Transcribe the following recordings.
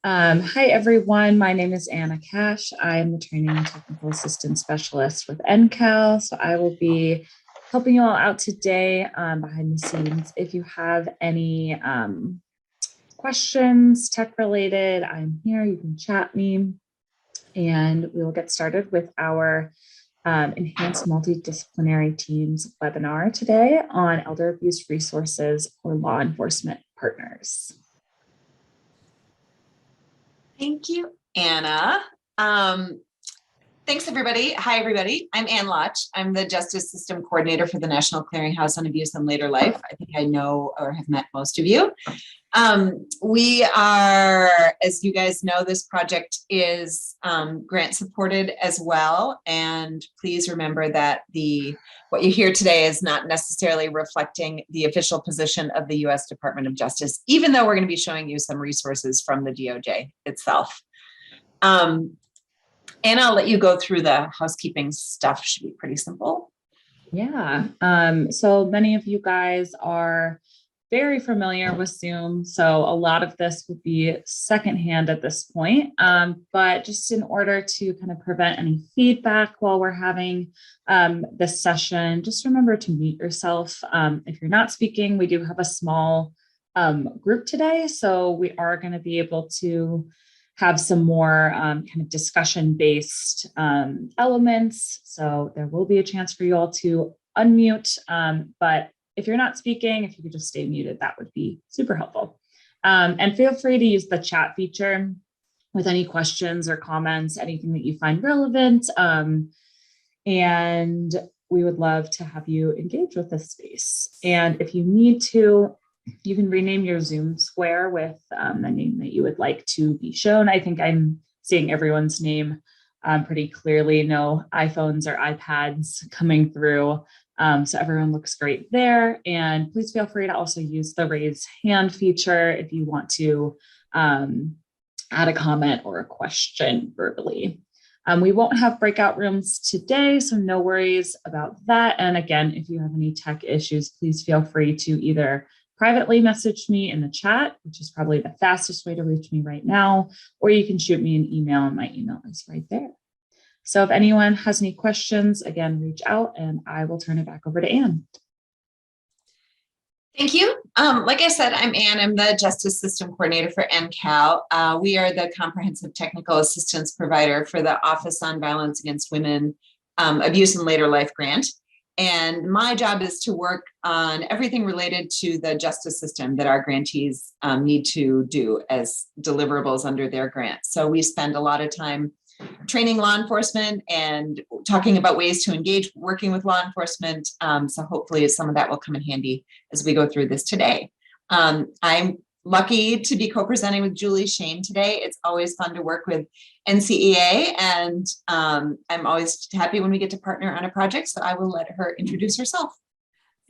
Hi, everyone. My name is Ann Laatsch. I am the Training and Technical Assistant Specialist with NCALL. So I will be helping you all out today behind the scenes. If you have any questions, tech related, I'm here. You can chat me. And we will get started with our Enhanced Multidisciplinary Teams webinar today on elder abuse resources for law enforcement partners. Thank you, Anna. Thanks, everybody. Hi, everybody. I'm Ann Laatsch. I'm the Justice System Coordinator for the National Clearinghouse on Abuse and Later Life. I think I know or have met most of you. We are, as you guys know, this project is grant supported as well. And please remember that what you hear today is not necessarily reflecting the official position of the U.S. Department of Justice, even though we're going to be showing you some resources from the DOJ itself. And I'll let you go through the housekeeping stuff. Should be pretty simple. Yeah. So many of you guys are very familiar with Zoom. So a lot of this would be secondhand at this point. But just in order to kind of prevent any feedback while we're having this session, just remember to mute yourself. If you're not speaking, we do have a small group today. So we are going to be able to have some more kind of discussion-based elements. So there will be a chance for you all to unmute, but if you're not speaking, if you could just stay muted, that would be super helpful. And feel free to use the chat feature with any questions or comments, anything that you find relevant. And we would love to have you engage with this space. And if you need to, you can rename your Zoom square with the name that you would like to be shown. I think I'm seeing everyone's name pretty clearly. No iPhones or iPads coming through. So everyone looks great there. And please feel free to also use the raise hand feature if you want to add a comment or a question verbally. We won't have breakout rooms today, so no worries about that. And again, if you have any tech issues, please feel free to either privately message me in the chat, which is probably the fastest way to reach me right now, or you can shoot me an email, and my email is right there. So if anyone has any questions, again, reach out and I will turn it back over to Ann. Thank you. Like I said, I'm Ann. I'm the Justice System Coordinator for NCALL. We are the comprehensive technical assistance provider for the Office on Violence Against Women Abuse and Later Life grant. And my job is to work on everything related to the justice system that our grantees need to do as deliverables under their grant. So we spend a lot of time training law enforcement and talking about ways to engage working with law enforcement. So hopefully some of that will come in handy as we go through this today. I'm lucky to be co-presenting with Julie Schoen today. It's always fun to work with NCEA, and I'm always happy when we get to partner on a project, so I will let her introduce herself.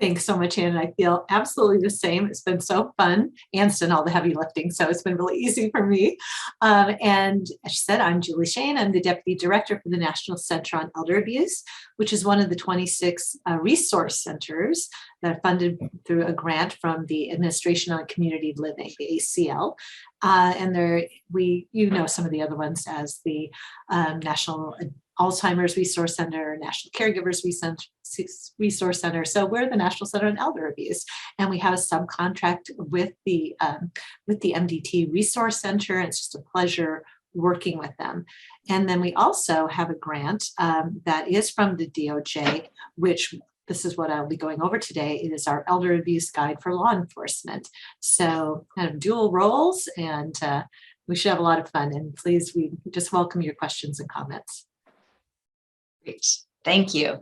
Thanks so much, Ann. I feel absolutely the same. It's been so fun. Ann's done all the heavy lifting, so it's been really easy for me. And as she said, I'm Julie Schoen. I'm the Deputy Director for the National Center on Elder Abuse, which is one of the 26 resource centers that are funded through a grant from the Administration on Community Living, the ACL. And you know some of the other ones as the National Alzheimer's Resource Center, National Caregivers Resource Center. So we're the National Center on Elder Abuse, and we have a subcontract with the MDT Resource Center. It's just a pleasure working with them. And then we also have a grant that is from the DOJ, which this is what I'll be going over today. It is our Elder Abuse Guide for Law Enforcement. So kind of dual roles, and we should have a lot of fun. And please, we just welcome your questions and comments. Great, thank you.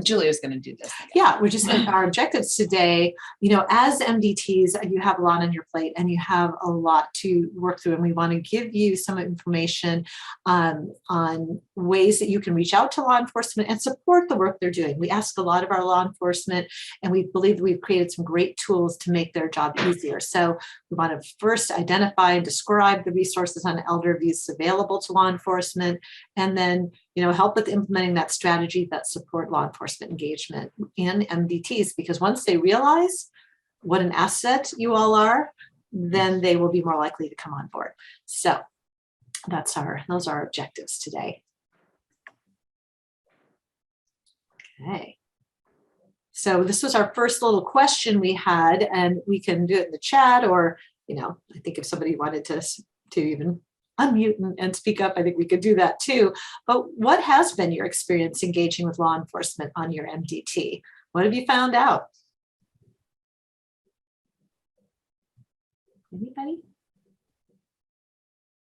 Julie was going to do this. Yeah, we're just our objectives today. You know, as MDTs, you have a lot on your plate and you have a lot to work through, and we want to give you some information on ways that you can reach out to law enforcement and support the work they're doing. We ask a lot of our law enforcement, and we believe that we've created some great tools to make their job easier. So we want to first identify and describe the resources on elder abuse available to law enforcement, and then help with implementing that strategy that support law enforcement engagement in MDTs, because once they realize what an asset you all are, then they will be more likely to come on board. So those are our objectives today. Okay. So this was our first little question we had, and we can do it in the chat, or, I think if somebody wanted to even unmute and speak up, I think we could do that too. But what has been your experience engaging with law enforcement on your MDT? What have you found out? Anybody?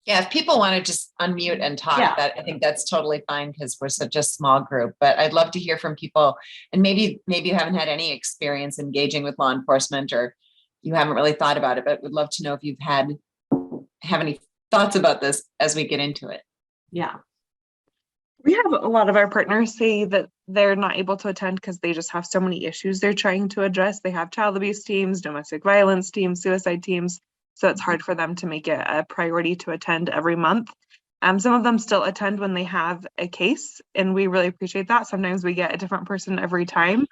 Yeah, if people want to just unmute and talk, Yeah. that I think that's totally fine because we're such a small group. But I'd love to hear from people, and maybe you haven't had any experience engaging with law enforcement, or you haven't really thought about it. But would love to know if you've have any thoughts about this as we get into it. Yeah. We have a lot of our partners say that they're not able to attend because they just have so many issues they're trying to address. They have child abuse teams, domestic violence teams, suicide teams. So it's hard for them to make it a priority to attend every month. Some of them still attend when they have a case, and we really appreciate that. Sometimes we get a different person every time,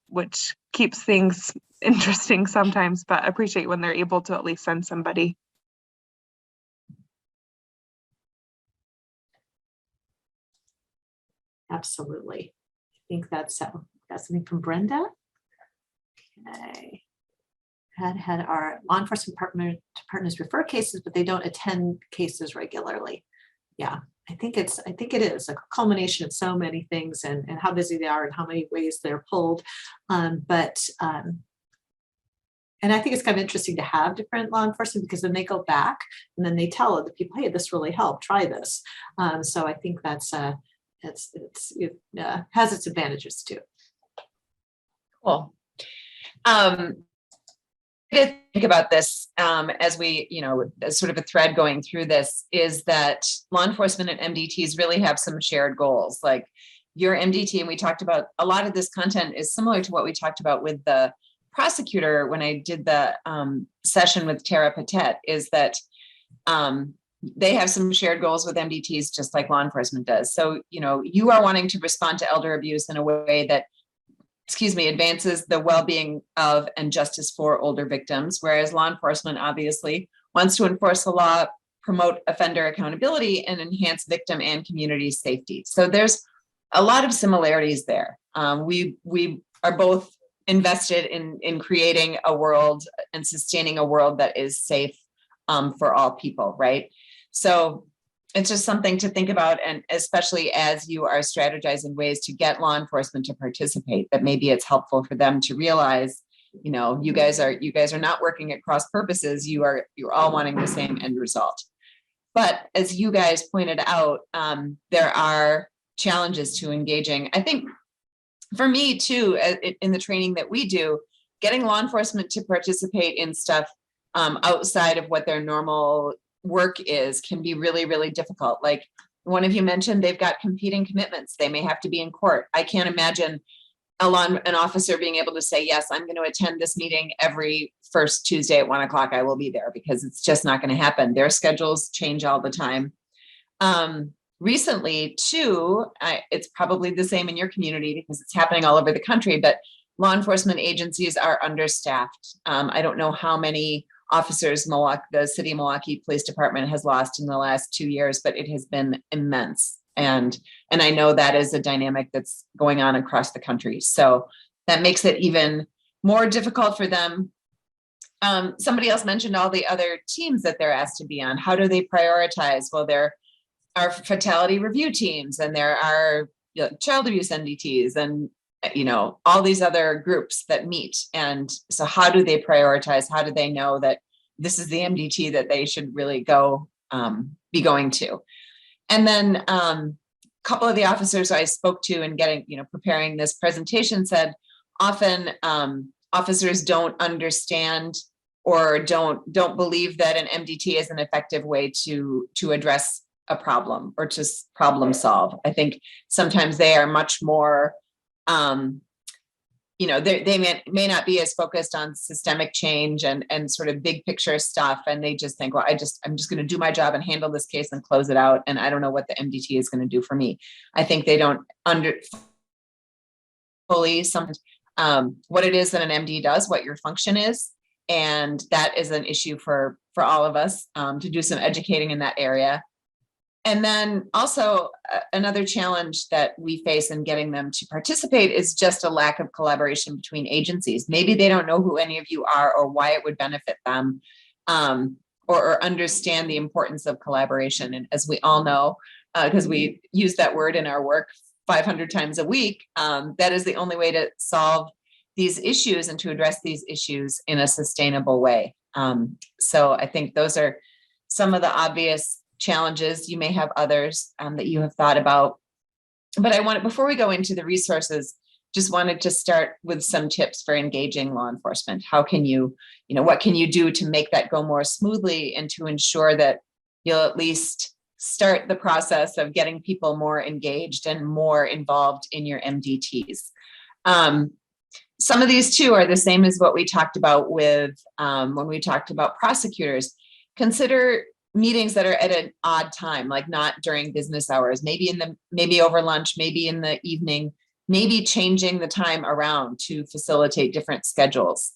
which keeps things interesting sometimes, but appreciate when they're able to at least send somebody. Absolutely. I think that's something from Brenda. Okay. Had our law enforcement partners refer cases, but they don't attend cases regularly. Yeah, I think it is a culmination of so many things, and how busy they are and how many ways they're pulled. And I think it's kind of interesting to have different law enforcement, because then they go back and then they tell other people, hey, this really helped, try this. So I think it has its advantages too. Cool. To think about this as we, as sort of a thread going through this, is that law enforcement and MDTs really have some shared goals. Like your MDT, and we talked about a lot of this content is similar to what we talked about with the prosecutor when I did the session with Tara Patet, is that they have some shared goals with MDTs just like law enforcement does. So, you are wanting to respond to elder abuse in a way that advances the well-being of and justice for older victims, whereas law enforcement obviously wants to enforce the law, promote offender accountability, and enhance victim and community safety. So there's a lot of similarities there. We are both invested in creating a world and sustaining a world that is safe for all people, right? So it's just something to think about, and especially as you are strategizing ways to get law enforcement to participate, that maybe it's helpful for them to realize, you guys are not working at cross purposes. You're all wanting the same end result. But as you guys pointed out, there are challenges to engaging. I think for me too, in the training that we do, getting law enforcement to participate in stuff outside of what their normal work can be really, really difficult. Like one of you mentioned, they've got competing commitments. They may have to be in court. I can't imagine an officer being able to say, yes, I'm going to attend this meeting every first Tuesday at 1:00. I will be there, because it's just not going to happen. Their schedules change all the time. Recently too, it's probably the same in your community because it's happening all over the country, but law enforcement agencies are understaffed. I don't know how many officers the city of Milwaukee Police Department has lost in the last 2 years, but it has been immense. And I know that is a dynamic that's going on across the country. So that makes it even more difficult for them. Somebody else mentioned all the other teams that they're asked to be on. How do they prioritize? Well, there are fatality review teams, and there are child abuse NDTs, and all these other groups that meet. And so how do they prioritize? How do they know that this is the MDT that they should really be going to? And then a couple of the officers I spoke to and preparing this presentation said often officers don't understand or don't believe that an MDT is an effective way to address a problem or to problem solve. I think sometimes they are much more they may not be as focused on systemic change and sort of big picture stuff. And they just think, well, I'm just going to do my job and handle this case and close it out. And I don't know what the MDT is going to do for me. I think they don't fully what it is that an MD does, what your function is. And that is an issue for all of us to do some educating in that area. And then also another challenge that we face in getting them to participate is just a lack of collaboration between agencies. Maybe they don't know who any of you are or why it would benefit them, or understand the importance of collaboration. And as we all know, because we use that word in our work 500 times a week, that is the only way to solve these issues and to address these issues in a sustainable way. So I think those are some of the obvious challenges. You may have others that you have thought about, but before we go into the resources, just wanted to start with some tips for engaging law enforcement. How can you, what can you do to make that go more smoothly and to ensure that you'll at least start the process of getting people more engaged and more involved in your MDTs. Some of these too are the same as what we talked about with when we talked about prosecutors. Consider meetings that are at an odd time, like not during business hours, maybe over lunch, maybe in the evening, maybe changing the time around to facilitate different schedules,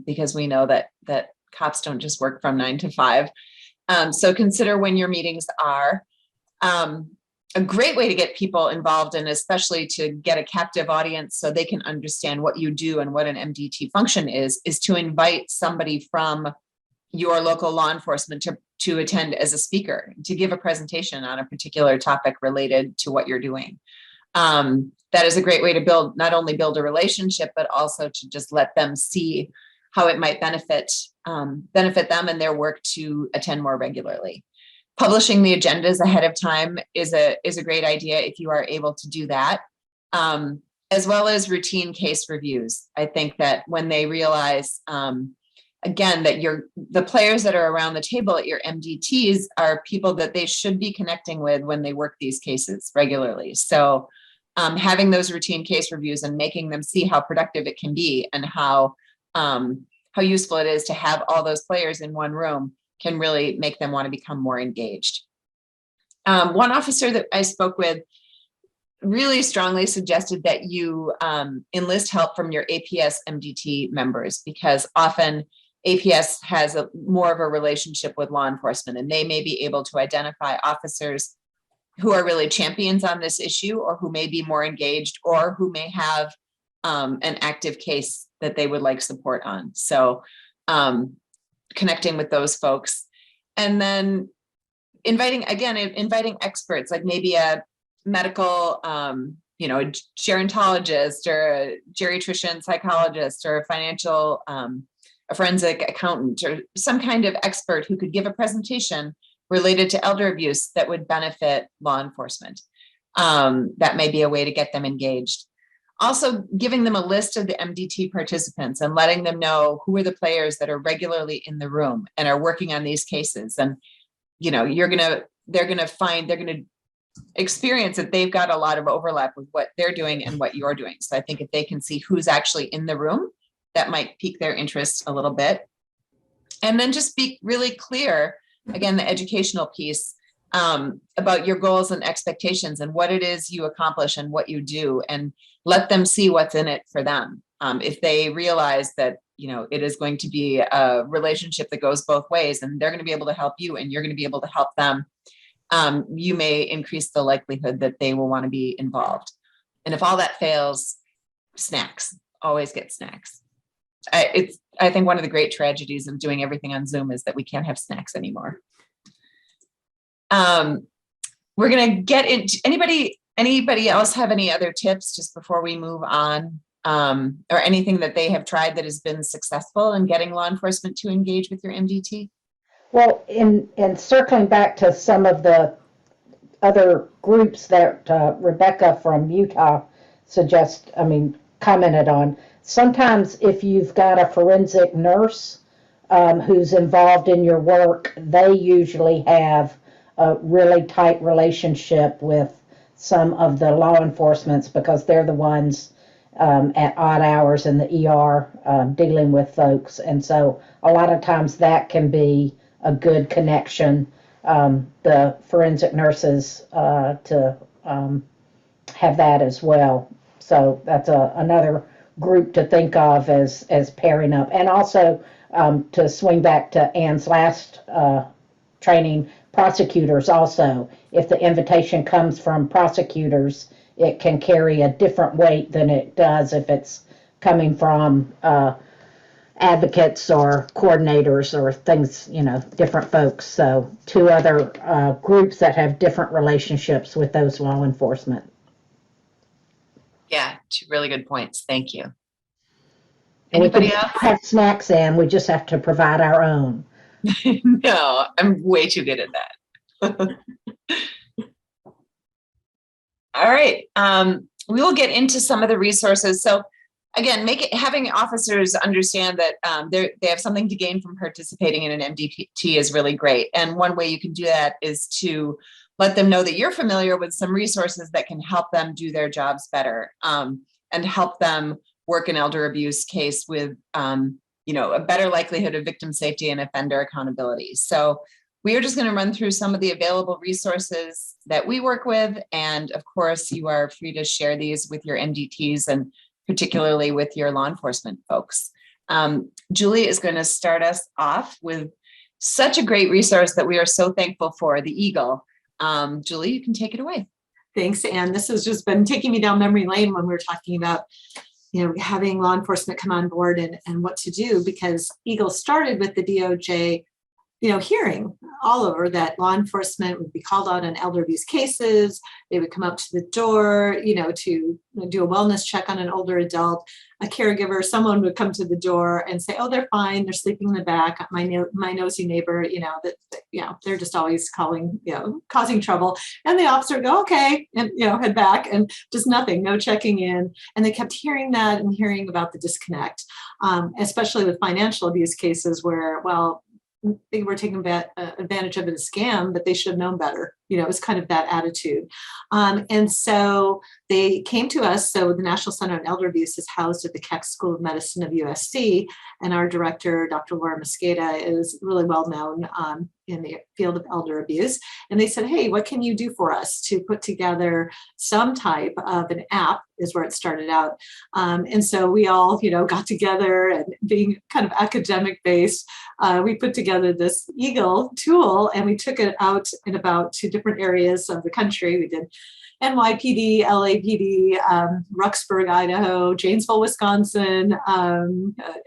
because we know that cops don't just work from 9 to 5. So consider when your meetings are. A great way to get people involved, and especially to get a captive audience so they can understand what you do and what an MDT function is to invite somebody from your local law enforcement to attend as a speaker, to give a presentation on a particular topic related to what you're doing. That is a great way to not only build a relationship, but also to just let them see how it might benefit them and their work to attend more regularly. Publishing the agendas ahead of time is a great idea if you are able to do that, as well as routine case reviews. I think that when they realize, again, that the players that are around the table at your MDTs are people that they should be connecting with when they work these cases regularly. So having those routine case reviews and making them see how productive it can be and how useful it is to have all those players in one room can really make them want to become more engaged. One officer that I spoke with really strongly suggested that you enlist help from your APS MDT members, because often APS has more of a relationship with law enforcement, and they may be able to identify officers who are really champions on this issue, or who may be more engaged, or who may have an active case that they would like support on. So connecting with those folks, and then inviting experts, like maybe a medical, a gerontologist or a geriatrician psychologist or a forensic accountant, or some kind of expert who could give a presentation related to elder abuse that would benefit law enforcement. That may be a way to get them engaged. Also, giving them a list of the MDT participants and letting them know who are the players that are regularly in the room and are working on these cases. And, they're going to experience that they've got a lot of overlap with what they're doing and what you're doing. So I think if they can see who's actually in the room, that might pique their interest a little bit. And then just be really clear, again, the educational piece, about your goals and expectations and what it is you accomplish and what you do, and let them see what's in it for them. If they realize that, it is going to be a relationship that goes both ways, and they're going to be able to help you and you're going to be able to help them, you may increase the likelihood that they will want to be involved. And if all that fails, snacks, always get snacks. I think one of the great tragedies of doing everything on Zoom is that we can't have snacks anymore. We're going to get into anybody else have any other tips just before we move on, or anything that they have tried that has been successful in getting law enforcement to engage with your MDT? Well, in circling back to some of the other groups that Rebecca from Utah commented on, sometimes if you've got a forensic nurse who's involved in your work, they usually have a really tight relationship with some of the law enforcements, because they're the ones at odd hours in the ER dealing with folks. And so a lot of times that can be a good connection, the forensic nurses to have that as well. So that's another group to think of as pairing up. And also to swing back to Ann's last training, prosecutors also. If the invitation comes from prosecutors, it can carry a different weight than it does if it's coming from advocates or coordinators or things, different folks. So two other groups that have different relationships with those law enforcement. Yeah, two really good points. Thank you. And Anybody we can else? have snacks in, we just have to provide our own. No, I'm way too good at that. All right. We will get into some of the resources. So again, having officers understand that they have something to gain from participating in an MDT is really great. And one way you can do that is to let them know that you're familiar with some resources that can help them do their jobs better, and help them work an elder abuse case with a better likelihood of victim safety and offender accountability. So we are just going to run through some of the available resources that we work with. And of course, you are free to share these with your MDTs and particularly with your law enforcement folks. Julie is going to start us off with such a great resource that we are so thankful for, the Eagle. Julie, you can take it away. Thanks, Ann. This has just been taking me down memory lane when we were talking about having law enforcement come on board and what to do, because Eagle started with the DOJ, hearing all over that law enforcement would be called out on elder abuse cases. They would come up to the door, to do a wellness check on an older adult. A caregiver, someone would come to the door and say, "Oh, they're fine. They're sleeping in the back. My nosy neighbor, they're just always calling, causing trouble." And the officer would go, "Okay," and head back, and just nothing, no checking in. And they kept hearing that and hearing about the disconnect, especially with financial abuse cases where, well, they were taking advantage of it as a scam, but they should have known better. It was kind of that attitude. And so they came to us. So the National Center on Elder Abuse is housed at the Keck School of Medicine of USC. And our director, Dr. Laura Mosqueda, is really well known in the field of elder abuse. And they said, "Hey, what can you do for us to put together some type of an app?" is where it started out. And so we all, got together, and being kind of academic based, we put together this Eagle tool, and we took it out in about 2 different areas of the country. We did NYPD, LAPD, Ruxburg, Idaho, Janesville, Wisconsin,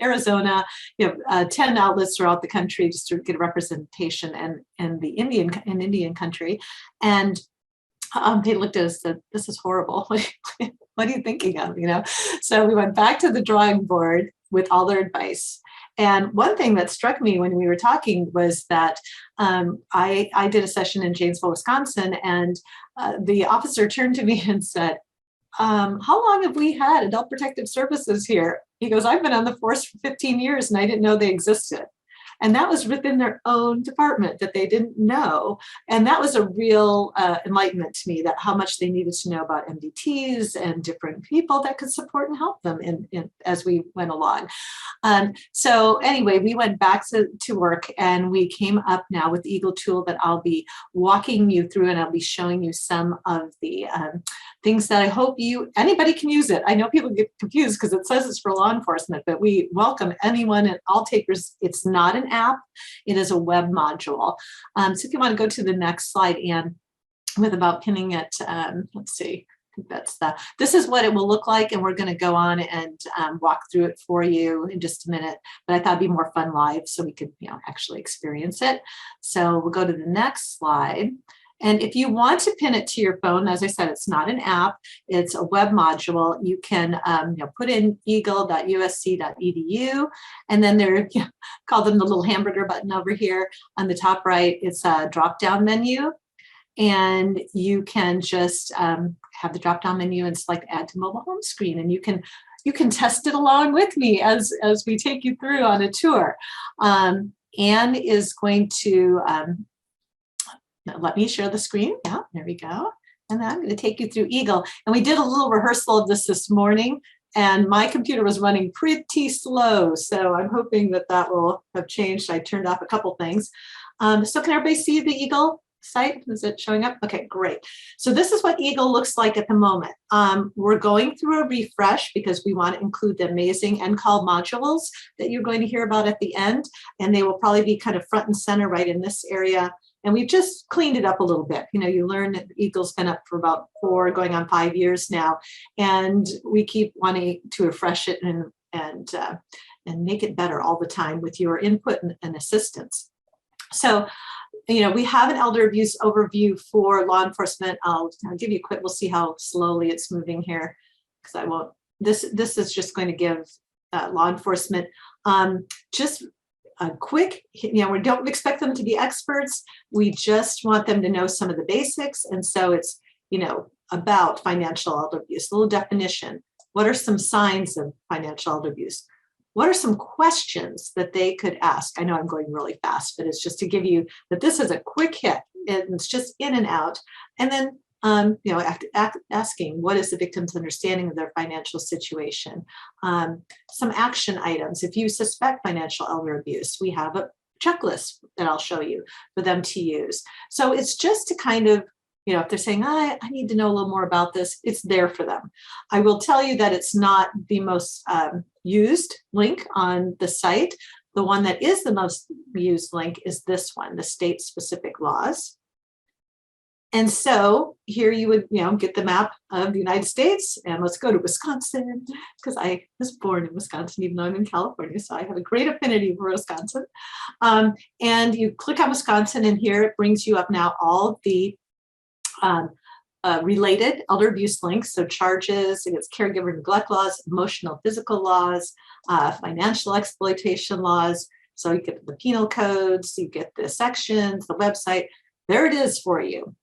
Arizona, 10 outlets throughout the country just to get a representation, and the Indian country. And they looked at us and said, "This is horrible. What are you thinking of?" So we went back to the drawing board with all their advice. And one thing that struck me when we were talking was that I did a session in Janesville, Wisconsin, and the officer turned to me and said, "How long have we had adult protective services here?" He goes, "I've been on the force for 15 years and I didn't know they existed." And that was within their own department that they didn't know. And that was a real enlightenment to me, that how much they needed to know about MDTs and different people that could support and help them as we went along. So anyway, we went back to work, and we came up now with the Eagle tool that I'll be walking you through, and I'll be showing you some of the things that I hope anybody can use it. I know people get confused because it says it's for law enforcement, but we welcome anyone and all takers. It's not an app, it is a web module. So if you want to go to the next slide, Ann, with about pinning it, let's see, I think this is what it will look like, and we're going to go on and walk through it for you in just a minute, but I thought it'd be more fun live so we could actually experience it. So we'll go to the next slide. And if you want to pin it to your phone, as I said, it's not an app, it's a web module. You can put in eagle.usc.edu, and then there, call them the little hamburger button over here on the top right. It's a drop-down menu, and you can just have the drop-down menu and select add to mobile home screen, and you can test it along with me as we take you through on a tour. Ann is going to let me share the screen. Yeah, there we go. And then I'm going to take you through Eagle. And we did a little rehearsal of this morning, and my computer was running pretty slow. So I'm hoping that will have changed. I turned off a couple things. So can everybody see the Eagle site. Is it showing up? Okay, great. So this is what Eagle looks like at the moment. We're going through a refresh because we want to include the amazing NCALL modules that you're going to hear about at the end, and they will probably be kind of front and center right in this area. And we've just cleaned it up a little bit. You know, you learn that Eagle's been up for about 4 going on 5 years now, and we keep wanting to refresh it and make it better all the time with your input and assistance. So, you know, we have an elder abuse overview for law enforcement. I'll give you a quick, we'll see how slowly it's moving here, because I won't, this is just going to give law enforcement just a quick, you know, we don't expect them to be experts. We just want them to know some of the basics. And so it's, you know, about financial elder abuse, a little definition. What are some signs of financial elder abuse? What are some questions that they could ask? I know I'm going really fast, but it's just to give you that this is a quick hit and it's just in and out. And then, you know, asking what is the victim's understanding of their financial situation? Some action items. If you suspect financial elder abuse, we have a checklist that I'll show you for them to use. So it's just to kind of, you know, if they're saying, I need to know a little more about this, it's there for them. I will tell you that it's not the most used link on the site. The one that is the most used link is this one, the state-specific laws. And so here you would, you know, get the map of the United States, and let's go to Wisconsin, because I was born in Wisconsin, even though I'm in California, so I have a great affinity for Wisconsin. And you click on Wisconsin, and here it brings you up now all the related elder abuse links, so charges against caregiver neglect laws, emotional physical laws, financial exploitation laws. So you get the penal codes, you get the sections, the website. There it is for you.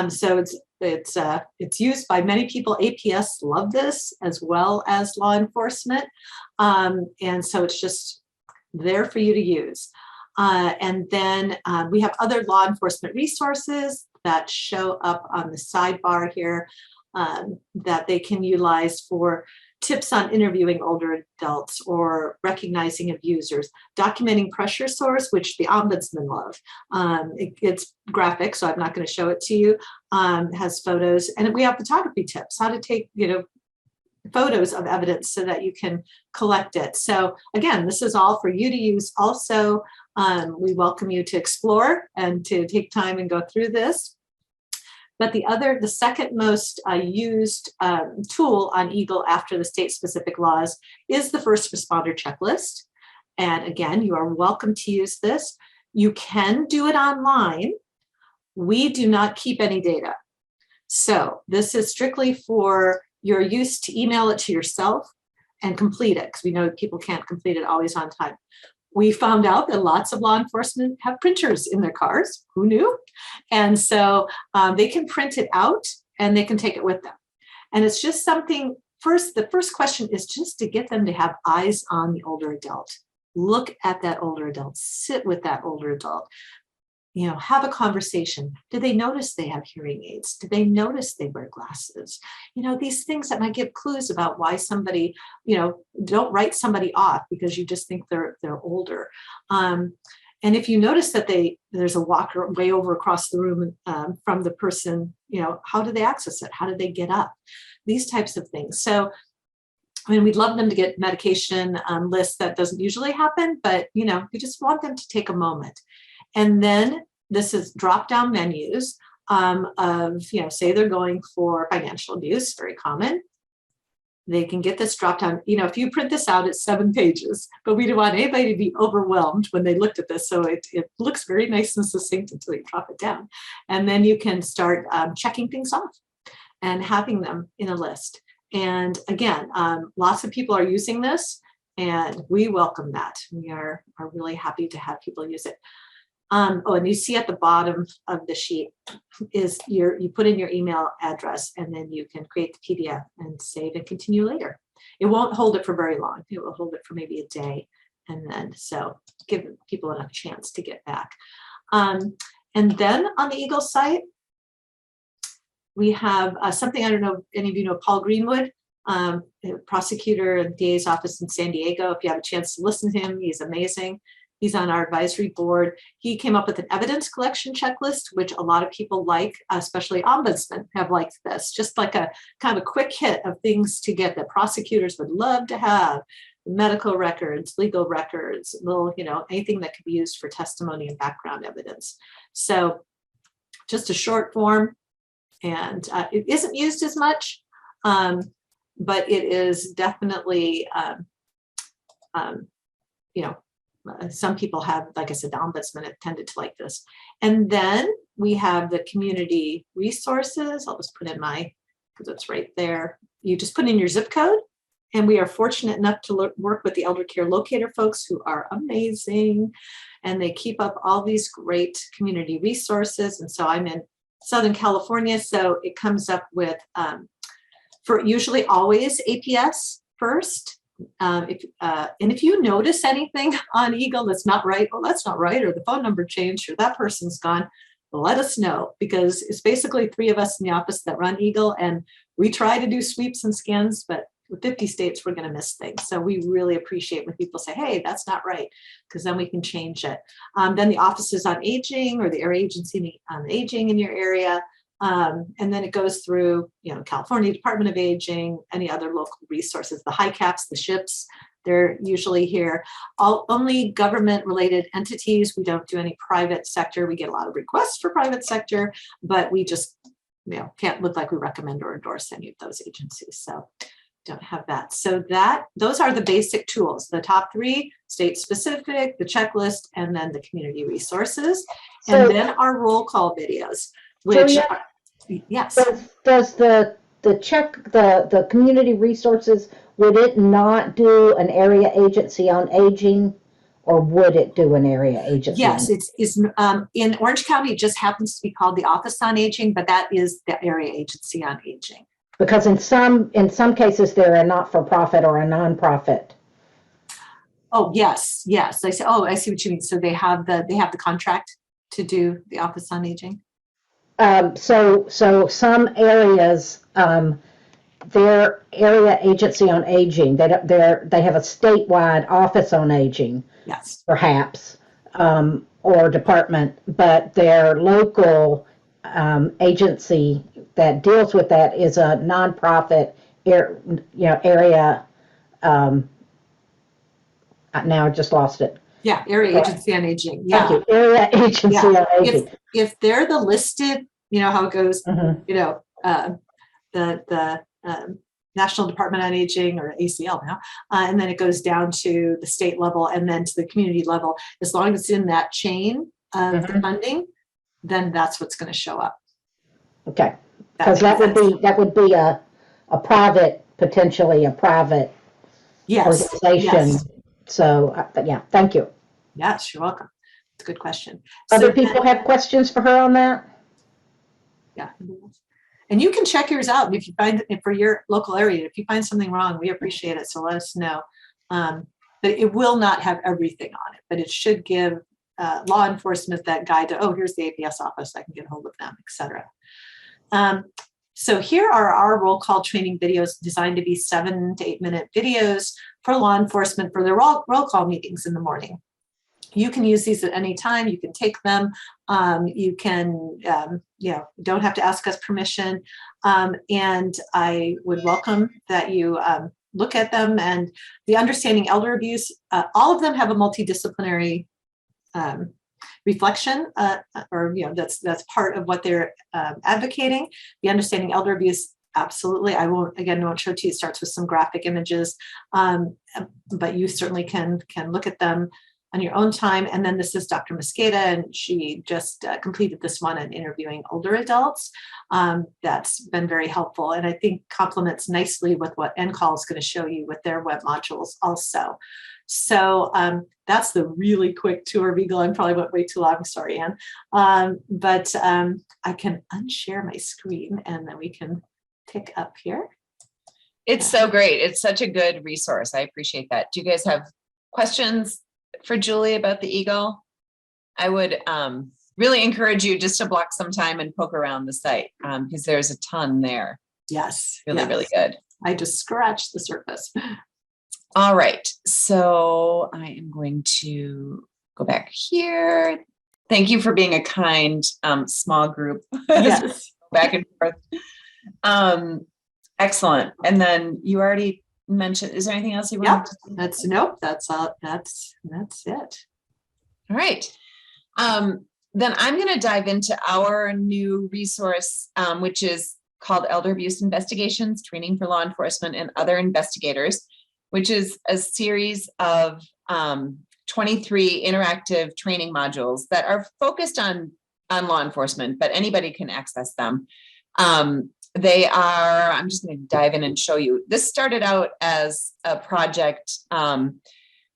So it's used by many people. APS love this as well as law enforcement, and so it's just there for you to use. And then we have other law enforcement resources that show up on the sidebar here that they can utilize for tips on interviewing older adults or recognizing abusers, documenting pressure sores, which the ombudsman love. It's graphic, so I'm not going to show it to you. It has photos, and we have photography tips, how to take, you know, photos of evidence so that you can collect it. So again, this is all for you to use. Also, we welcome you to explore and to take time and go through this. But the second most used tool on Eagle after the state-specific laws is the first responder checklist. And again, you are welcome to use this. You can do it online. We do not keep any data. So this is strictly for your use to email it to yourself and complete it, because we know people can't complete it always on time. We found out that lots of law enforcement have printers in their cars. Who knew? And so they can print it out and they can take it with them. And it's just something, the first question is just to get them to have eyes on the older adult. Look at that older adult, sit with that older adult, you know, have a conversation. Do they notice they have hearing aids? Do they notice they wear glasses? You know, these things that might give clues about why somebody, you know, don't write somebody off because you just think they're older. And if you notice that there's a walker way over across the room from the person, you know, how do they access it? How do they get up? These types of things. So, I mean, we'd love them to get medication lists. That doesn't usually happen, but, you know, we just want them to take a moment. And then this is drop-down menus of, you know, say they're going for financial abuse, very common. They can get this drop-down. You know, if you print this out, it's 7 pages, but we don't want anybody to be overwhelmed when they looked at this. So it looks very nice and succinct until you drop it down. And then you can start checking things off and having them in a list. And again, lots of people are using this, and we welcome that. We are really happy to have people use it. And you see at the bottom of the sheet is you put in your email address, and then you can create the PDF and save and continue later. It won't hold it for very long. It will hold it for maybe a day, and then so give people enough chance to get back. And then on the Eagle site, we have something, I don't know if any of you know Paul Greenwood, prosecutor in the DA's office in San Diego. If you have a chance to listen to him, he's amazing. He's on our advisory board. He came up with an evidence collection checklist, which a lot of people like, especially ombudsmen have liked this, just like a kind of a quick hit of things to get that prosecutors would love to have: medical records, legal records, little, anything that could be used for testimony and background evidence. So just a short form, and it isn't used as much, but it is definitely, some people have, like I said, the ombudsman have tended to like this. And then we have the community resources. I'll just put in because it's right there. You just put in your zip code. And we are fortunate enough to work with the elder care locator folks who are amazing. And they keep up all these great community resources. And so I'm in Southern California. So it comes up with, for usually always APS first. If you notice anything on Eagle that's not right, well, that's not right, or the phone number changed, or that person's gone, let us know, because it's basically 3 of us in the office that run Eagle, and we try to do sweeps and scans, but with 50 states, we're going to miss things. So we really appreciate when people say, hey, that's not right, because then we can change it. Then the offices on aging, or the area agency on aging in your area. And then it goes through, California Department of Aging, any other local resources, the high caps, the ships, they're usually here. Only government related entities. We don't do any private sector. We get a lot of requests for private sector, but we just, can't look like we recommend or endorse any of those agencies. So don't have that. So those are the basic tools, the top 3, state specific, the checklist, and then the community resources, and then our roll call videos. Which, yes. Does the community resources, would it not do an area agency on aging, or would it do an area agency? Yes, it's in Orange County. It just happens to be called the Office on Aging, but that is the area agency on aging. Because in some cases they're a not-for-profit or a nonprofit. Oh yes. I see. Oh, I see what you mean. So they have the contract to do the Office on Aging. So some areas, their area agency on aging, they have a statewide office on aging, yes, perhaps, or department, but their local agency that deals with that is a nonprofit area. Now I just lost it. Yeah, area agency on aging. Yeah. Thank you. Area agency on aging. If they're the listed, how it goes, the National Department on Aging, or ACL now, and then it goes down to the state level and then to the community level. As long as it's in that chain of the funding, then that's what's going to show up. Okay, because that would be a private, potentially a private organization. Yes. So, yeah, thank you. Yes, you're welcome. It's a good question. Other people have questions for her on that? Yeah. And you can check yours out if you find it for your local area. If you find something wrong, we appreciate it. So let us know. But it will not have everything on it, but it should give law enforcement that guide to, here's the APS office, I can get a hold of them, etc. So here are our roll call training videos designed to be 7 to 8 minute videos for law enforcement for their roll call meetings in the morning. You can use these at any time. You can take them. You can, don't have to ask us permission. And I would welcome that you look at them. And the Understanding Elder Abuse, all of them have a multidisciplinary reflection, that's part of what they're advocating. The Understanding Elder Abuse, absolutely. I won't show it to you. It starts with some graphic images, but you certainly can look at them on your own time. And then this is Dr. Mosqueda, and she just completed this one on interviewing older adults. That's been very helpful, and I think complements nicely with what NCALL is going to show you with their web modules also. So that's the really quick tour of Eagle. I probably went way too long. Sorry, Ann. But I can unshare my screen, and then we can pick up here. It's so great. It's such a good resource. I appreciate that. Do you guys have questions for Julie about the Eagle? I would really encourage you just to block some time and poke around the site, because there's a ton there. Yes. Really good. I just scratched the surface. All right. So I am going to go back here. Thank you for being a kind, small group. Yes. Back and forth. Excellent. And then you already mentioned, is there anything else you want to say? That's all. That's it. All right. Then I'm going to dive into our new resource, which is called Elder Abuse Investigations, Training for Law Enforcement and Other Investigators, which is a series of 23 interactive training modules that are focused on law enforcement, but anybody can access them. They are, I'm just going to dive in and show you. This started out as a project.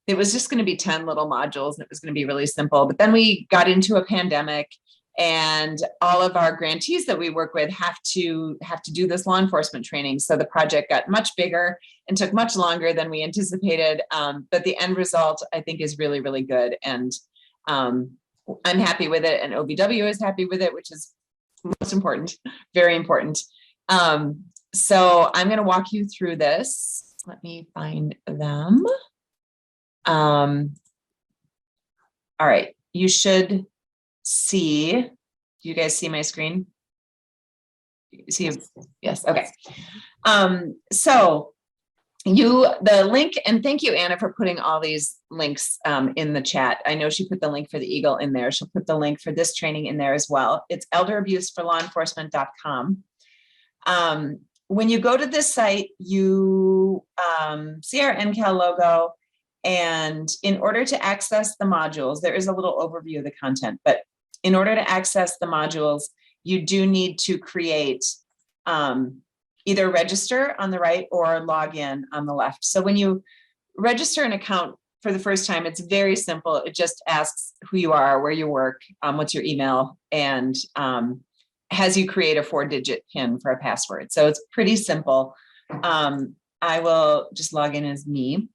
It was just going to be 10 little modules and it was going to be really simple. But then we got into a pandemic and all of our grantees that we work with have to do this law enforcement training. So the project got much bigger and took much longer than we anticipated. But the end result, I think, is really, really good. And I'm happy with it. And OVW is happy with it, which is most important, very important. So I'm going to walk you through this. Let me find them. All right, you should see, do you guys see my screen? See, yes, okay. So the link, and thank you, Anna, for putting all these links in the chat. I know she put the link for the Eagle in there. She'll put the link for this training in there as well. It's elderabuseforlawenforcement.com. When you go to this site, you see our NCALL logo. And in order to access the modules, there is a little overview of the content, but in order to access the modules, you do need to create either register on the right or log in on the left. So when you register an account for the first time, it's very simple. It just asks who you are, where you work, what's your email, and has you create a 4-digit PIN for a password. So it's pretty simple. I will just log in as me.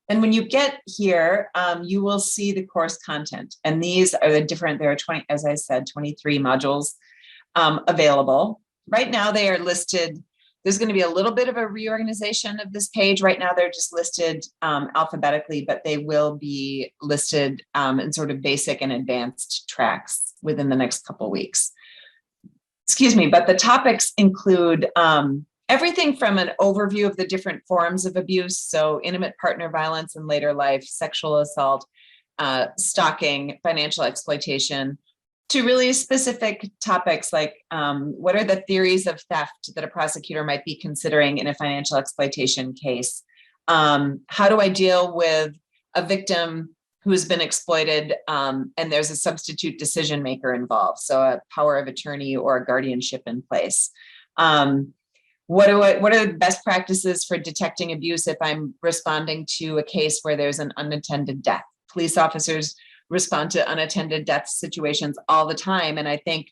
And when you get here, you will see the course content. And these are the different, there are 20, as I said, 23 modules available. Right now they are listed. There's going to be a little bit of a reorganization of this page. Right now they're just listed alphabetically, but they will be listed in sort of basic and advanced tracks within the next couple of weeks. Excuse me, but the topics include everything from an overview of the different forms of abuse, so intimate partner violence in later life, sexual assault, stalking, financial exploitation, to really specific topics like what are the theories of theft that a prosecutor might be considering in a financial exploitation case? How do I deal with a victim who's been exploited and there's a substitute decision maker involved, so a power of attorney or a guardianship in place? What are the best practices for detecting abuse if I'm responding to a case where there's an unattended death? Police officers respond to unattended death situations all the time. And I think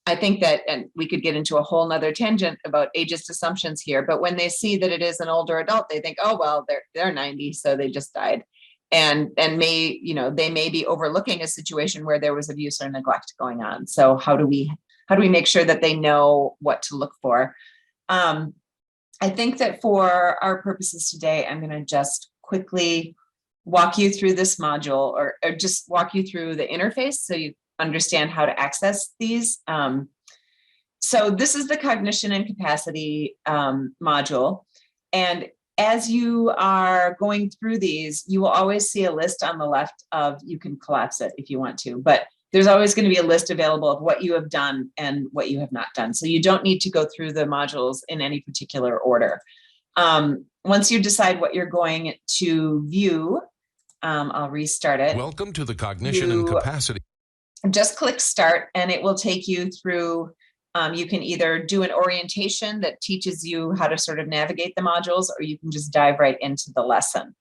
that, and we could get into a whole nother tangent about ageist assumptions here, but when they see that it is an older adult, they think, oh, well, they're 90, so they just died. And they may be overlooking a situation where there was abuse or neglect going on. So how do we make sure that they know what to look for? I think that for our purposes today, I'm going to just quickly walk you through this module or just walk you through the interface so you understand how to access these. So this is the cognition and capacity module. And as you are going through these, you will always see a list on the left of, you can collapse it if you want to, but there's always going to be a list available of what you have done and what you have not done. So you don't need to go through the modules in any particular order. Once you decide what you're going to view, I'll restart it. Welcome to the Cognition and Capacity. Just click start and it will take you through. You can either do an orientation that teaches you how to sort of navigate the modules, or you can just dive right into the lesson.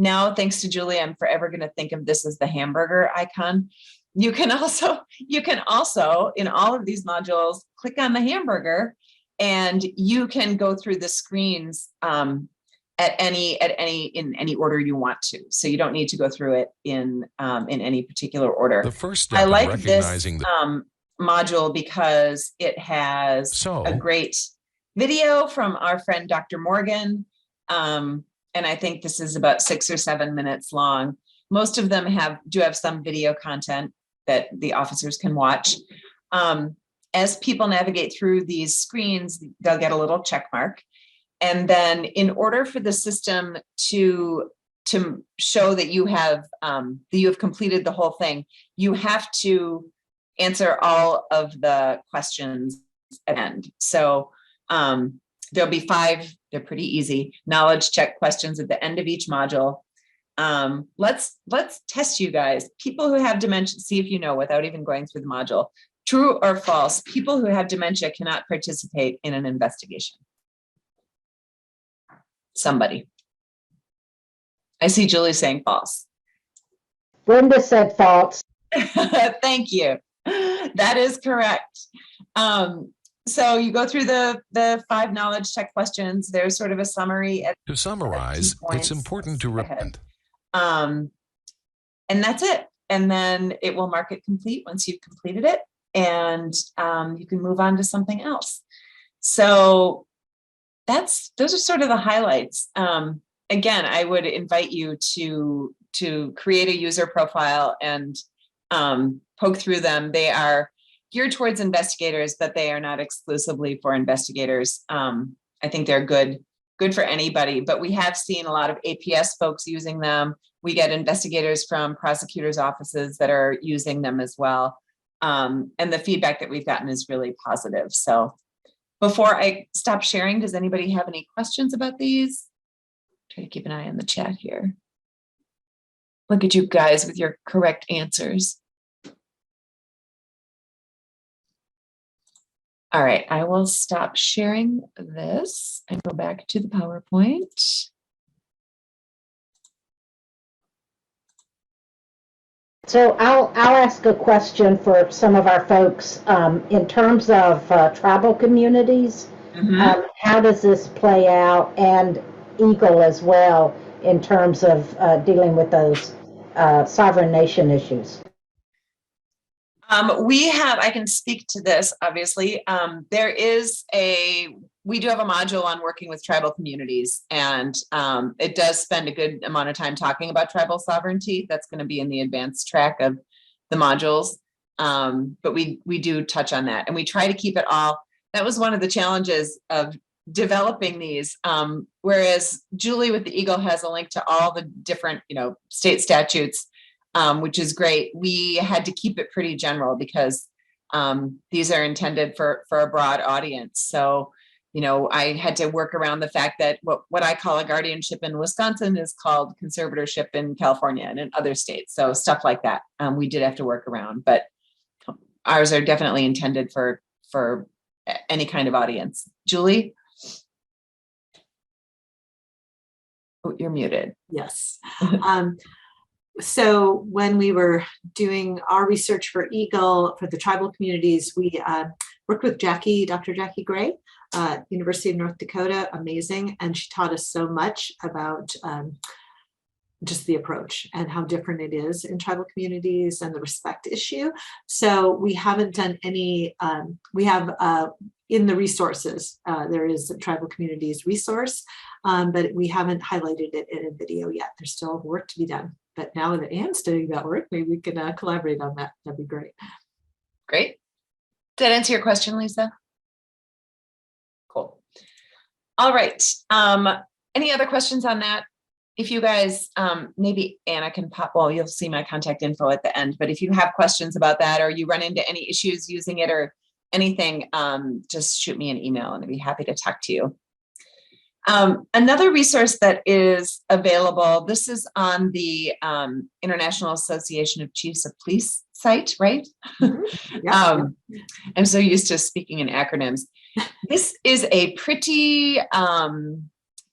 Now, thanks to Julie, I'm forever going to think of this as the hamburger icon. You can also, in all of these modules, click on the hamburger and you can go through the screens in any order you want to. So you don't need to go through it in any particular order. The first step I in like recognizing this module because it has a great video from our friend Dr. Morgan. and I think this is about 6 or 7 minutes long. Most of them do have some video content that the officers can watch. As people navigate through these screens, they'll get a little check mark. And then in order for the system to show that you have completed the whole thing, you have to answer all of the questions at the end. So there'll be 5, they're pretty easy, knowledge check questions at the end of each module. Let's test you guys. People who have dementia, see if you know without even going through the module. True or false, people who have dementia cannot participate in an investigation. Somebody. I see Julie saying false. Brenda said false. Thank you. That is correct. So you go through the 5 knowledge check questions. There's sort of a summary. To summarize, it's important to repent. And that's it. And then it will mark it complete once you've completed it. And you can move on to something else. So those are sort of the highlights. Again, I would invite you to create a user profile and poke through them. They are geared towards investigators, but they are not exclusively for investigators. I think they're good for anybody, but we have seen a lot of APS folks using them. We get investigators from prosecutors' offices that are using them as well. And the feedback that we've gotten is really positive. So before I stop sharing, does anybody have any questions about these? Try to keep an eye on the chat here. Look at you guys with your correct answers. All right, I will stop sharing this and go back to the PowerPoint. So I'll ask a question for some of our folks. In terms of tribal communities, how does this play out, and Eagle as well, in terms of dealing with those sovereign nation issues? I can speak to this, obviously. We do have a module on working with tribal communities, and it does spend a good amount of time talking about tribal sovereignty. That's going to be in the advanced track of the modules. But we do touch on that, and we try to keep it all. That was one of the challenges of developing these. Whereas Julie with the Eagle has a link to all the different, state statutes, which is great. We had to keep it pretty general because these are intended for a broad audience. So, I had to work around the fact that what I call a guardianship in Wisconsin is called conservatorship in California and in other states. So stuff like that, we did have to work around, but ours are definitely intended for any kind of audience. Julie? Oh, you're muted. Yes. So when we were doing our research for Eagle, for the tribal communities, we worked with Dr. Jackie Gray, University of North Dakota, amazing. And she taught us so much about just the approach and how different it is in tribal communities and the respect issue. So we haven't done any, we have in the resources, there is a tribal communities resource, but we haven't highlighted it in a video yet. There's still work to be done. But now that Ann's doing that work, maybe we can collaborate on that. That'd be great. Great. Did that answer your question, Lisa? Cool. All right. Any other questions on that? If you guys, maybe Anna can pop, well, you'll see my contact info at the end, but if you have questions about that or you run into any issues using it or anything, just shoot me an email and I'd be happy to talk to you. Another resource that is available, this is on the International Association of Chiefs of Police site, right? Mm-hmm. Yeah. I'm so used to speaking in acronyms. This is a pretty,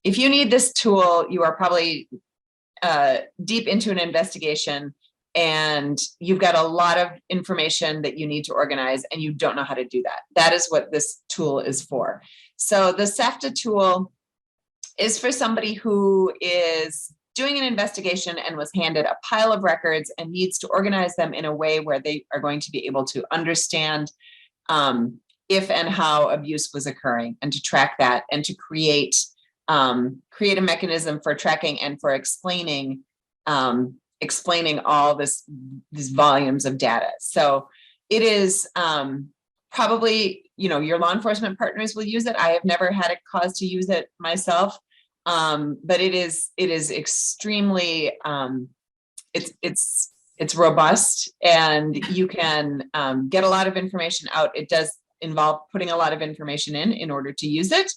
if you need this tool, you are probably deep into an investigation and you've got a lot of information that you need to organize and you don't know how to do that. That is what this tool is for. So the SAFTA tool is for somebody who is doing an investigation and was handed a pile of records and needs to organize them in a way where they are going to be able to understand if and how abuse was occurring and to track that and to create create a mechanism for tracking and for explaining all these volumes of data. So it is probably, your law enforcement partners will use it. I have never had a cause to use it myself, but it is extremely, it's robust, and you can get a lot of information out. It does involve putting a lot of information in order to use it.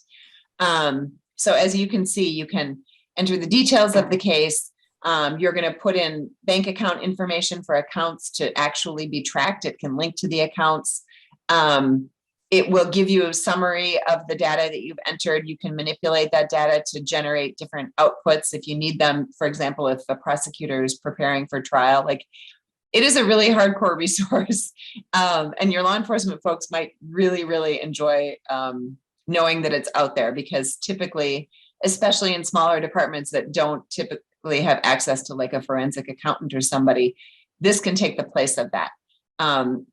So as you can see, you can enter the details of the case. You're going to put in bank account information for accounts to actually be tracked. It can link to the accounts. It will give you a summary of the data that you've entered. You can manipulate that data to generate different outputs if you need them. For example, if the prosecutor is preparing for trial, like, it is a really hardcore resource. And your law enforcement folks might really, really enjoy knowing that it's out there, because typically, especially in smaller departments that don't typically have access to like a forensic accountant or somebody, this can take the place of that.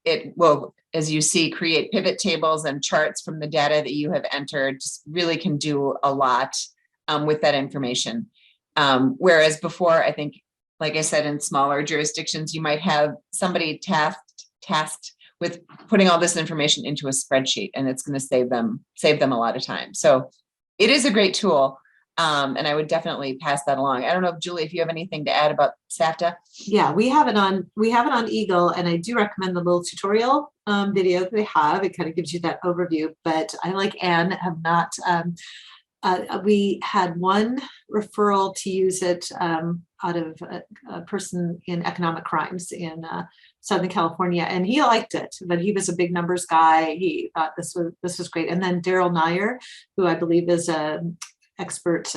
It will, as you see, create pivot tables and charts from the data that you have entered. Just really can do a lot with that information. Whereas before, I think, like I said, in smaller jurisdictions, you might have somebody tasked with putting all this information into a spreadsheet, and it's going to save them a lot of time. So it is a great tool. And I would definitely pass that along. I don't know, Julie, if you have anything to add about SAFTA. Yeah, we have it on Eagle, and I do recommend the little tutorial video that they have. It kind of gives you that overview, but I, like Ann, have not, we had one referral to use it out of a person in economic crimes in Southern California, and he liked it, but he was a big numbers guy. He thought this was great. And then Daryl Nyer, who I believe is a expert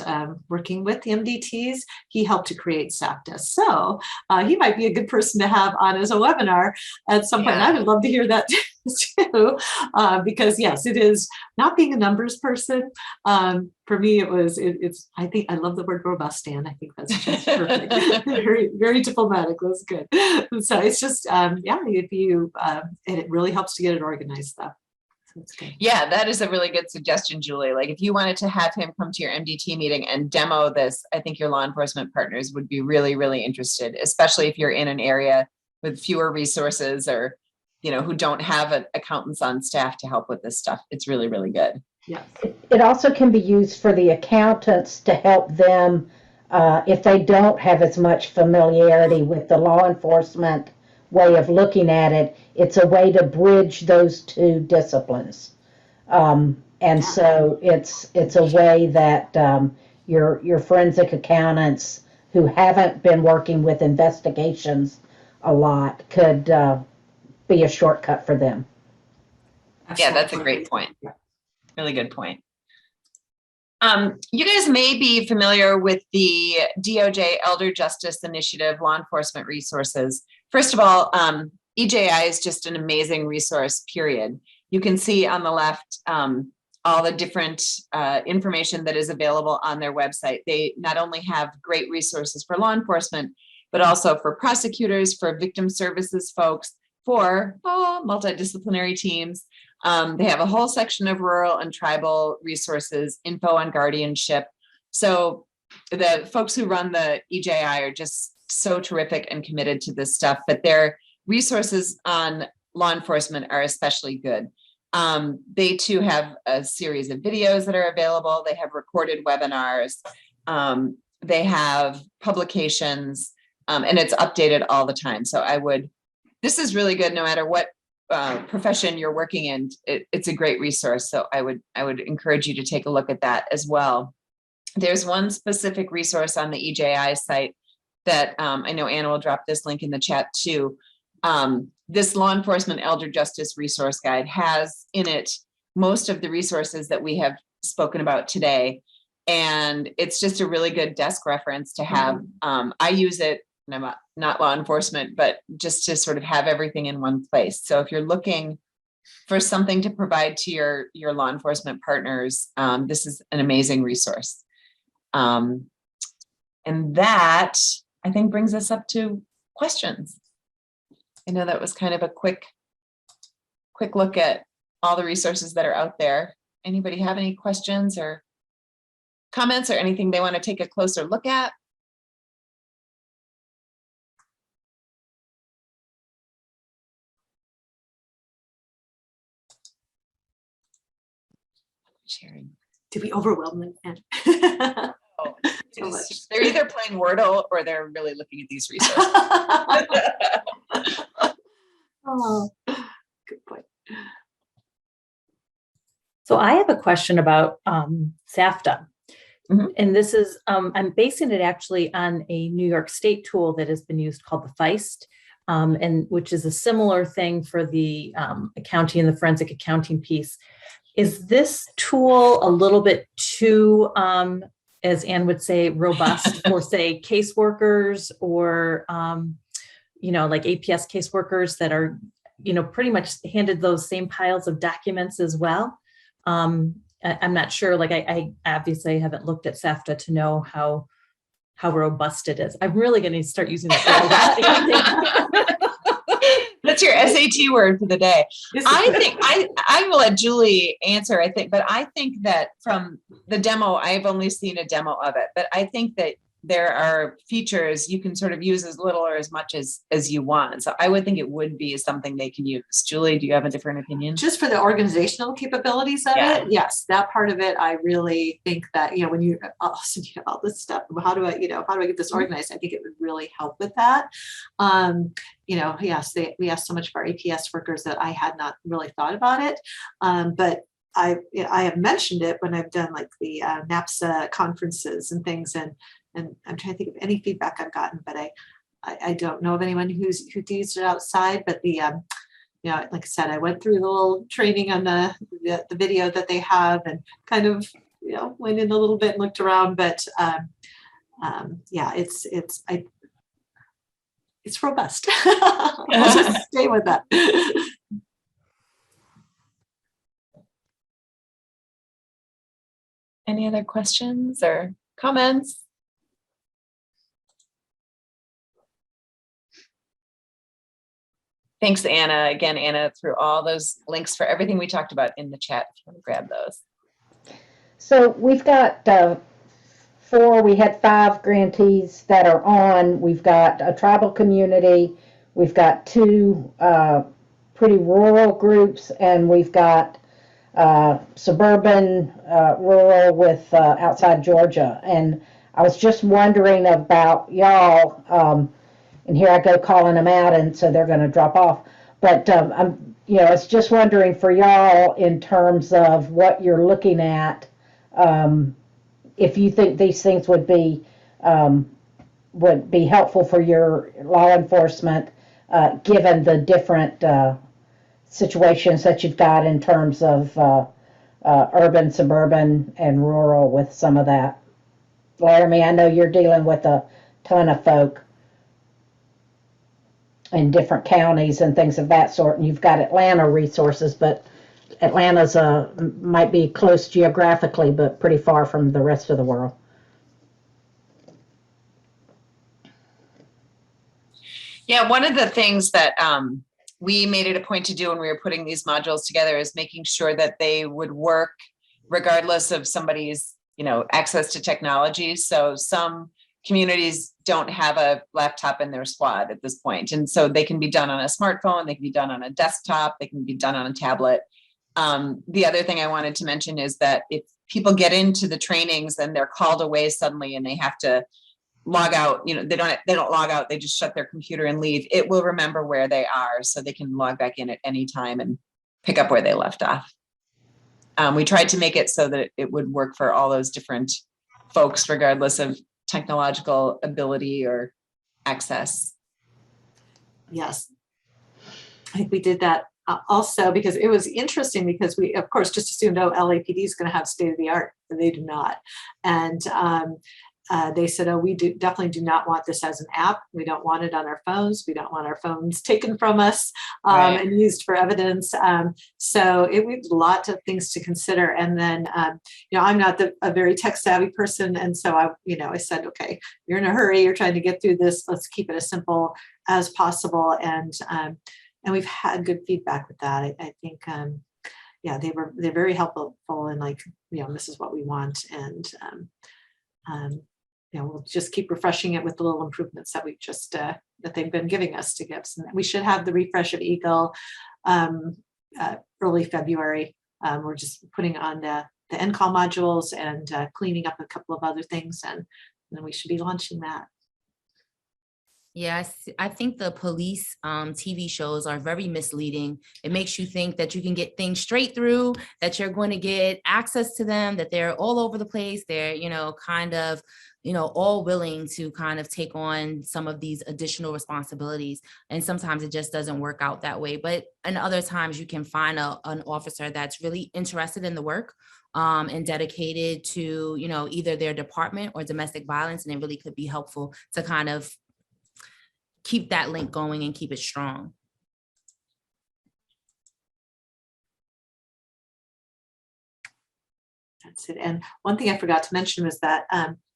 working with the MDTs, he helped to create SAFTA. So he might be a good person to have on as a webinar at some point. And I would love to hear that too, because yes, it is, not being a numbers person. For me, it's, I think I love the word robust, Ann. I think that's just perfect. Very, very diplomatic. That's good. So it's just, if you, and it really helps to get it organized though. Yeah, that is a really good suggestion, Julie. Like, if you wanted to have him come to your MDT meeting and demo this, I think your law enforcement partners would be really, really interested, especially if you're in an area with fewer resources, or, who don't have accountants on staff to help with this stuff. It's really, really good. Yeah. It also can be used for the accountants to help them if they don't have as much familiarity with the law enforcement way of looking at it. It's a way to bridge those two disciplines. And so it's a way that your forensic accountants who haven't been working with investigations a lot could be a shortcut for them. Yeah, that's a great point. Really good point. You guys may be familiar with the DOJ Elder Justice Initiative law enforcement resources. First of all, EJI is just an amazing resource, period. You can see on the left all the different information that is available on their website. They not only have great resources for law enforcement, but also for prosecutors, for victim services folks, for multidisciplinary teams. They have a whole section of rural and tribal resources, info on guardianship. So the folks who run the EJI are just so terrific and committed to this stuff, but their resources on law enforcement are especially good. They too have a series of videos that are available. They have recorded webinars. They have publications, and it's updated all the time. So this is really good no matter what profession you're working in. It's a great resource. So I would encourage you to take a look at that as well. There's one specific resource on the EJI site that I know Anna will drop this link in the chat too. This law enforcement elder justice resource guide has in it most of the resources that we have spoken about today. And it's just a really good desk reference to have. I use it, and I'm not law enforcement, but just to sort of have everything in one place. So if you're looking for something to provide to your law enforcement partners, this is an amazing resource. And that, I think, brings us up to questions. I know that was kind of a quick look at all the resources that are out there. Anybody have any questions or comments or anything they want to take a closer look at? Sharing. Did we overwhelm them? Oh, they're either playing Wordle or they're really looking at these resources. Oh, good point. So I have a question about SAFTA. Mhm. And this is, I'm basing it actually on a New York State tool that has been used called the Feist, and which is a similar thing for the accounting and the forensic accounting piece. Is this tool a little bit too, as Ann would say, robust for, say, caseworkers or, like APS caseworkers that are, pretty much handed those same piles of documents as well? I'm not sure, like I obviously haven't looked at SAFTA to know how robust it is. I'm really going to start using that. That's your SAT word for the day. I think I will let Julie answer, I think, but I think that from the demo, I've only seen a demo of it, but I think that there are features you can sort of use as little or as much as you want. So I would think it would be something they can use. Julie, do you have a different opinion? Just for the organizational capabilities of it, yes, that part of it, I really think that, when you also all this stuff, how do I get this organized? I think it would really help with that. Yes, we asked so much of our APS workers that I had not really thought about it, but I have mentioned it when I've done like the NAPSA conferences and things, and I'm trying to think of any feedback I've gotten, but I don't know of anyone who used it outside. But the like I said, I went through the little training on the video that they have, and kind of went in a little bit and looked around. But it's robust. Let's just stay with that. Any other questions or comments? Thanks, Anna. Again, Anna threw all those links for everything we talked about in the chat if you want to grab those. So we've got 4, we had 5 grantees that are on. We've got a tribal community, we've got 2 pretty rural groups, and we've got suburban rural with outside Georgia. And I was just wondering about y'all, and here I go calling them out, and so they're going to drop off. But I was just wondering for y'all in terms of what you're looking at, if you think these things would be helpful for your law enforcement, given the different situations that you've got in terms of urban, suburban, and rural with some of that. Laramie, I know you're dealing with a ton of folk in different counties and things of that sort, and you've got Atlanta resources, but Atlanta's might be close geographically, but pretty far from the rest of the world. Yeah, one of the things that we made it a point to do when we were putting these modules together is making sure that they would work regardless of somebody's, access to technology. So some communities don't have a laptop in their squad at this point. And so they can be done on a smartphone, they can be done on a desktop, they can be done on a tablet. The other thing I wanted to mention is that if people get into the trainings and they're called away suddenly and they have to log out, they don't log out, they just shut their computer and leave, it will remember where they are so they can log back in at any time and pick up where they left off. We tried to make it so that it would work for all those different folks, regardless of technological ability or access. Yes, I think we did that also because it was interesting because we, of course, just assumed, LAPD is going to have state of the art, and they do not. And they said, we definitely do not want this as an app. We don't want it on our phones. We don't want our phones taken from us Right. and used for evidence. So it was a lot of things to consider. And then, I'm not a very tech savvy person. And so I said, okay, you're in a hurry. You're trying to get through this. Let's keep it as simple as possible. And we've had good feedback with that. I think, yeah, they're very helpful and like, this is what we want. And, we'll just keep refreshing it with the little improvements that we've just, that they've been giving us to give. So we should have the refresh of EGLE early February. We're just putting on the NCALL modules and cleaning up a couple of other things, and then we should be launching that. Yes, I think the police TV shows are very misleading. It makes you think that you can get things straight through, that you're going to get access to them, that they're all over the place. They're, kind of, all willing to kind of take on some of these additional responsibilities. And sometimes it just doesn't work out that way. But in other times you can find an officer that's really interested in the work and dedicated to, either their department or domestic violence. And it really could be helpful to kind of keep that link going and keep it strong. That's it. And one thing I forgot to mention was that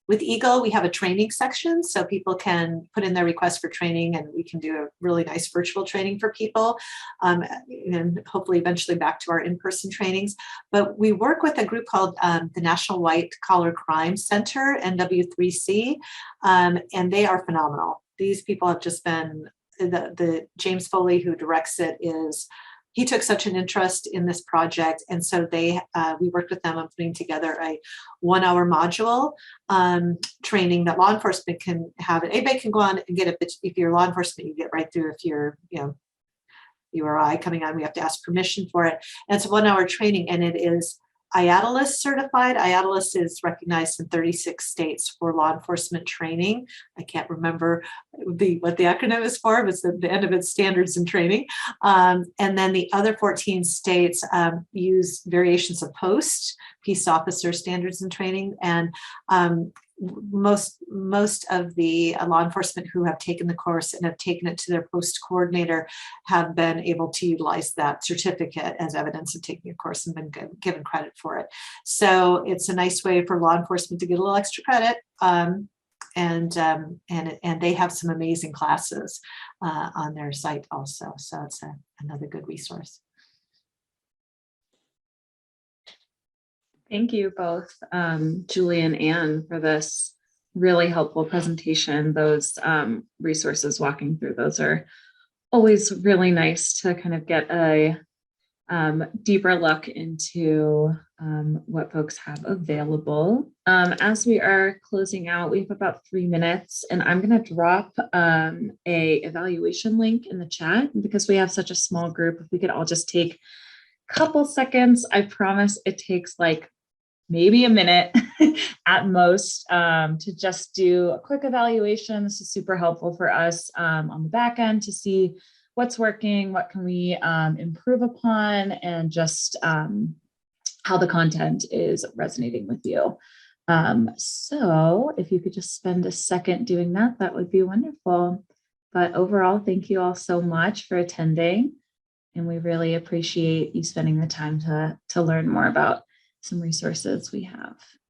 with EGLE, we have a training section, so people can put in their request for training, and we can do a really nice virtual training for people, and hopefully eventually back to our in-person trainings. But we work with a group called the National White Collar Crime Center, NW3C, and they are phenomenal. These people have just been, the James Foley, who directs it, he took such an interest in this project. And so we worked with them on putting together a 1-hour module training that law enforcement can have. And anybody can go on and get it, but if you're law enforcement, you get right through. If you're, you or I coming on, we have to ask permission for it. And it's a 1-hour training, and it is IATLS certified. IATLS is recognized in 36 states for law enforcement training. I can't remember what the acronym is for, but it's the end of its standards and training. And then the other 14 states use variations of POST, peace officer standards and training. And most of the law enforcement who have taken the course and have taken it to their post coordinator have been able to utilize that certificate as evidence of taking a course and been given credit for it. So it's a nice way for law enforcement to get a little extra credit. And they have some amazing classes on their site also. So it's another good resource. Thank you both, Julie and Ann, for this really helpful presentation. Those resources walking through those are always really nice to kind of get a deeper look into what folks have available. As we are closing out, we have about 3 minutes, and I'm going to drop a evaluation link in the chat. Because we have such a small group, if we could all just take a couple seconds, I promise it takes like maybe a minute at most to just do a quick evaluation. This is super helpful for us on the back end to see what's working, what can we improve upon, and just how the content is resonating with you. So if you could just spend a second doing that, that would be wonderful. But overall, thank you all so much for attending. And we really appreciate you spending the time to learn more about some resources we have.